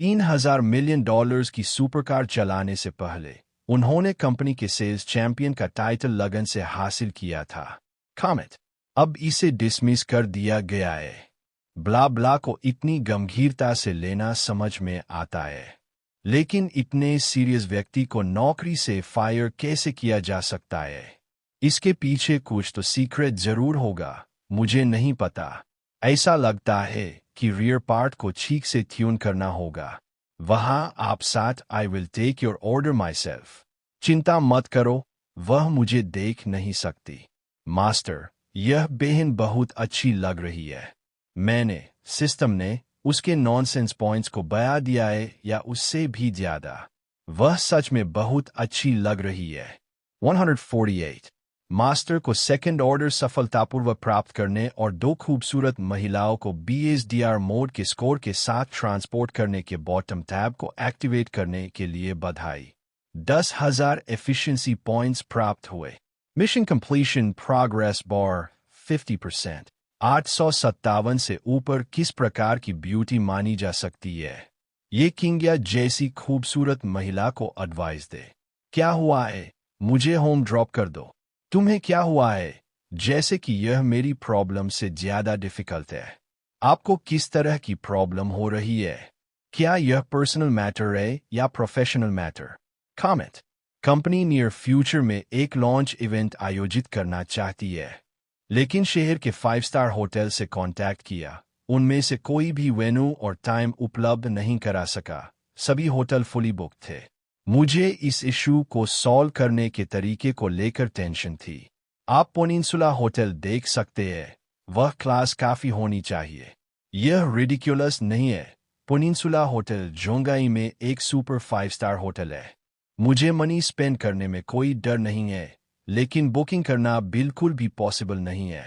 $3,000 million की supercar चलाने से पहले उन्होंने कंपनी के सेल्स चैंपियन का टाइटल लगन से हासिल किया था। कमेंट। अब इसे डिसमिस कर दिया गया है। ब्ला ब्ला को इतनी गंभीरता से लेना समझ में आता है, लेकिन इतने सीरियस व्यक्ति को नौकरी से फायर कैसे किया जा सकता है? इसके पीछे कुछ तो सीक्रेट जरूर होगा, मुझे नहीं पता। ऐसा लगता है कि रियर पार्ट को ठीक से ट्यून करना होगा। वहां आप साथ I will take your order myself. चिंता मत करो, वह मुझे देख नहीं सकती। मास्टर, यह बहन बहुत अच्छी लग रही है। सिस्टम ने उसके नॉनसेंस पॉइंट्स को बया दिया है या उससे भी ज्यादा। वह सच में बहुत अच्छी लग रही है। 148। मास्टर को सेकंड ऑर्डर सफलतापूर्वक प्राप्त करने और 2 खूबसूरत महिलाओं को BSDR मोड के स्कोर के साथ ट्रांसपोर्ट करने के बॉटम टैब को एक्टिवेट करने के लिए बधाई। 10,000 एफिशिएंसी पॉइंट्स प्राप्त हुए। Mission completion progress bar 50%। 857 से ऊपर किस प्रकार की ब्यूटी मानी जा सकती है? ये किंग्या जैसी खूबसूरत महिला को एडवाइस दे। क्या हुआ है? मुझे होम ड्रॉप कर दो। तुम्हें क्या हुआ है? जैसे कि यह मेरी प्रॉब्लम से ज्यादा डिफिकल्ट है। आपको किस तरह की प्रॉब्लम हो रही है? क्या यह पर्सनल मैटर है या professional matter? Comment. Company near future में एक लॉन्च इवेंट आयोजित करना चाहती है, लेकिन शहर के 5 स्टार होटल से कांटेक्ट किया। उनमें से कोई भी वेन्यू और टाइम उपलब्ध नहीं करा सका। सभी होटल फुली बुक थे। मुझे इस इशू को सॉल्व करने के तरीके को लेकर टेंशन थी। आप पेनिनसुला होटल देख सकते हैं, वह क्लास काफी होनी चाहिए। यह रिडिकुलस नहीं है। पेनिनसुला होटल जोंगाई में एक सुपर 5 स्टार होटल है। मुझे मनी स्पेंड करने में कोई डर नहीं है, लेकिन बुकिंग करना बिल्कुल भी पॉसिबल नहीं है।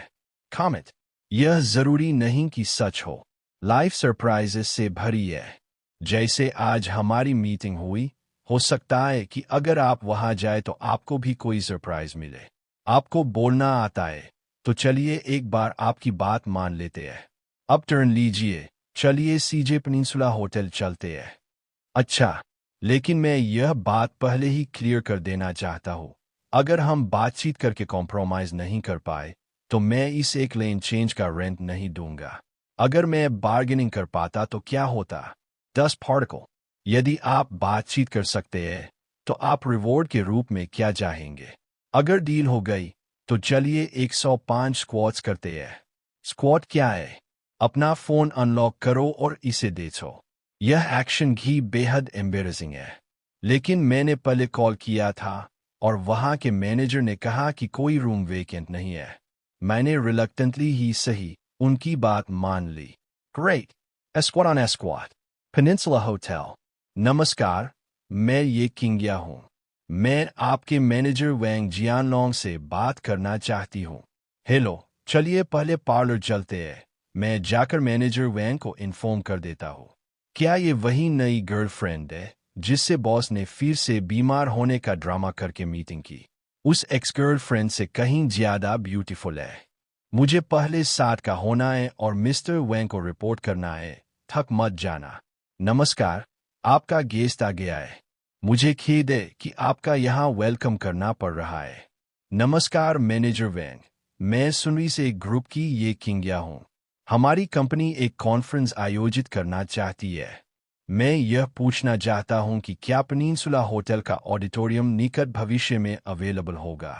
कमेंट। यह जरूरी नहीं कि सच हो। लाइफ सरप्राइजेस से भरी है। जैसे आज हमारी मीटिंग हुई, हो सकता है कि अगर आप वहां जाए तो आपको भी कोई सरप्राइज मिले। आपको बोलना आता है, तो चलिए एक बार आपकी बात मान लेते हैं। अब टर्न लीजिए, चलिए सीजे पेनिनसुला होटल चलते हैं। अच्छा, लेकिन मैं यह बात पहले ही क्लियर कर देना चाहता हूँ। अगर हम बातचीत करके कॉम्प्रोमाइज नहीं कर पाए, तो मैं इस एक लेन चेंज का रेंट नहीं दूंगा। अगर मैं बार्गेनिंग कर पाता तो क्या होता? 10 पार्टिकल। यदि आप बातचीत कर सकते हैं, तो आप रिवॉर्ड के रूप में क्या चाहेंगे? अगर डील हो गई, तो चलिए 105 स्क्वाट्स करते हैं। स्क्वाट क्या है? अपना फोन अनलॉक करो और इसे देखो। यह एक्शन भी बेहद एम्बेरसिंग है, लेकिन मैंने पहले कॉल किया था और वहां के मैनेजर ने कहा कि कोई रूम वेकेंट नहीं है। मैंने रिलक्टेंटली ही सही उनकी बात मान ली। ग्रेट। एस्क्वाड ऑन एस्क्वाड। Peninsula hotel. नमस्कार, मैं ये किंग्या हूँ। मैं आपके मैनेजर वैंग जियानलोंग से बात करना चाहती हूँ। हेलो, चलिए पहले पार्लर चलते हैं। मैं जाकर मैनेजर वैंग को इन्फॉर्म कर देता हूँ। क्या ये वही नई गर्लफ्रेंड है जिससे बॉस ने फिर से बीमार होने का ड्रामा करके मीटिंग की? उस एक्स गर्लफ्रेंड से कहीं ज्यादा ब्यूटीफुल है। मुझे पहले साथ का होना है और मिस्टर वैंग को रिपोर्ट करना है। थक मत जाना। नमस्कार, आपका गेस्ट आ गया है। मुझे खेद है कि आपका यहाँ वेलकम करना पड़ रहा है। नमस्कार मैनेजर वैंग, मैं सुनरी से एक ग्रुप की ये किंग्या हूँ। हमारी कंपनी एक कॉन्फ्रेंस आयोजित करना चाहती है। मैं यह पूछना चाहता हूं कि क्या पेनिनसुला होटल का ऑडिटोरियम निकट भविष्य में अवेलेबल होगा?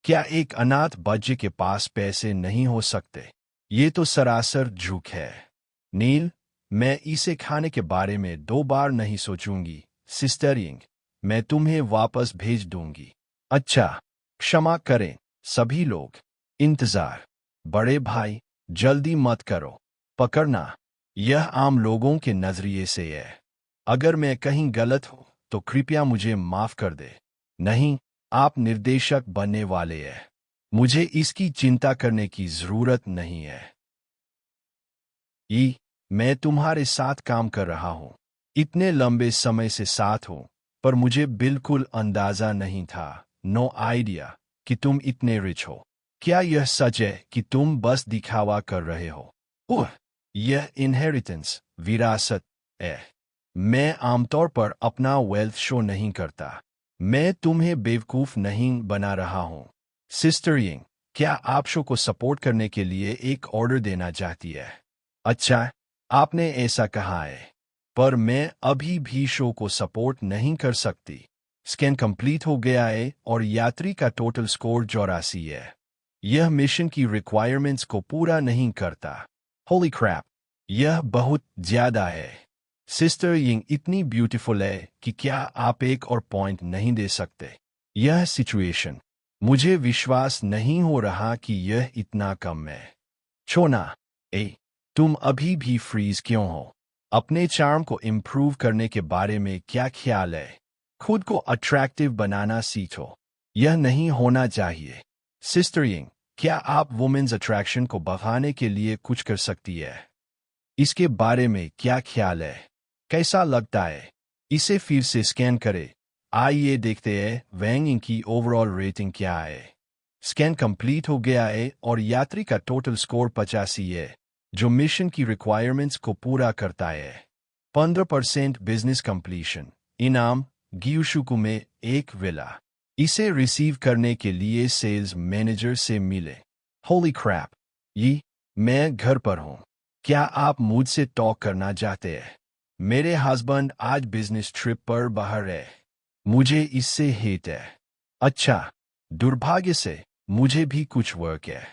क्या एक अनाथ बच्चे के पास पैसे नहीं हो सकते? ये तो सरासर झूठ है। नील, मैं इसे खाने के बारे में 2 बार नहीं सोचूंगी। सिस्टर यिंग, मैं तुम्हें वापस भेज दूंगी। अच्छा, क्षमा करें सभी लोग। इंतजार। बड़े भाई, जल्दी मत करो। पकड़ना। यह आम लोगों के नजरिए से है। अगर मैं कहीं गलत हूं तो कृपया मुझे माफ कर दे। नहीं, आप निर्देशक बनने वाले हैं। मुझे इसकी चिंता करने की जरूरत नहीं है। मैं तुम्हारे साथ काम कर रहा हूं। इतने लंबे समय से साथ हूं, पर मुझे बिल्कुल अंदाजा नहीं था, नो आइडिया, कि तुम इतने रिच हो। क्या यह सच है कि तुम बस दिखावा कर रहे हो? ओह, यह इनहेरिटेंस, विरासत है। मैं आमतौर पर अपना वेल्थ शो नहीं करता। मैं तुम्हें बेवकूफ नहीं बना रहा हूं। सिस्टर यिंग, क्या आप शो को सपोर्ट करने के लिए एक ऑर्डर देना चाहती है? अच्छा, आपने ऐसा कहा है, पर मैं अभी भी शो को सपोर्ट नहीं कर सकती। स्कैन कंप्लीट हो गया है और यात्री का टोटल स्कोर 84 है। यह मिशन की रिक्वायरमेंट्स को पूरा नहीं करता। होली क्रैप, यह बहुत ज्यादा है। सिस्टर यिंग इतनी ब्यूटीफुल है कि क्या आप एक और पॉइंट नहीं दे सकते? यह सिचुएशन, मुझे विश्वास नहीं हो रहा कि यह इतना कम है। छोना, तुम अभी भी फ्रीज क्यों हो? अपने चार्म को इम्प्रूव करने के बारे में क्या ख्याल है? खुद को अट्रैक्टिव बनाना सीखो। यह नहीं होना चाहिए। सिस्टर यिंग, क्या आप वुमेन्स अट्रैक्शन को बढ़ाने के लिए कुछ कर सकती है? इसके बारे में क्या ख्याल है? कैसा लगता है? इसे फिर से स्कैन करें। आइए देखते हैं वैंग यिंग की ओवरऑल रेटिंग क्या है। स्कैन कंप्लीट हो गया है और यात्री का टोटल स्कोर 85 है, जो मिशन की रिक्वायरमेंट्स को पूरा करता है। 15% बिजनेस कंप्लीशन। इनाम, गियुशुकु में एक विला। इसे रिसीव करने के लिए सेल्स मैनेजर से मिले। होली क्रैप, मैं घर पर हूं। क्या आप मुझसे टॉक करना चाहते हैं? मेरे हस्बैंड आज बिजनेस ट्रिप पर बाहर है। मुझे इससे हेट है। अच्छा, दुर्भाग्य से मुझे भी कुछ वर्क है।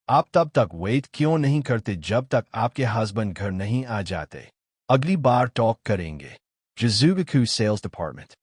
आप तब तक वेट क्यों नहीं करते जब तक आपके हस्बैंड घर नहीं आ जाते? अगली बार टॉक करेंगे। जिजुबिकू सेल्स डिपार्टमेंट।